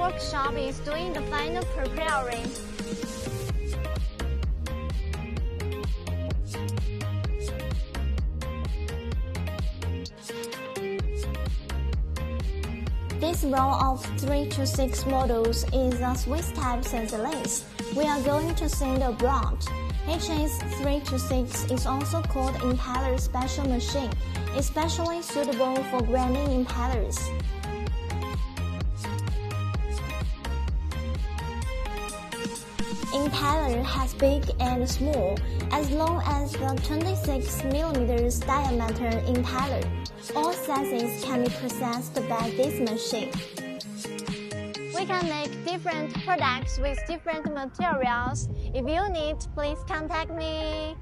workshop is doing the final preparing. This row of 3 to 6 models is a Swiss type sensor lathe. We are going to send abroad. HS3 to 6 is also called Impeller special machine, especially suitable for grinding impellers. Impeller has big and small, as long as the 26mm diameter impeller. All sizes can be processed by this machine. We can make different products with different materials. If you need, please contact me.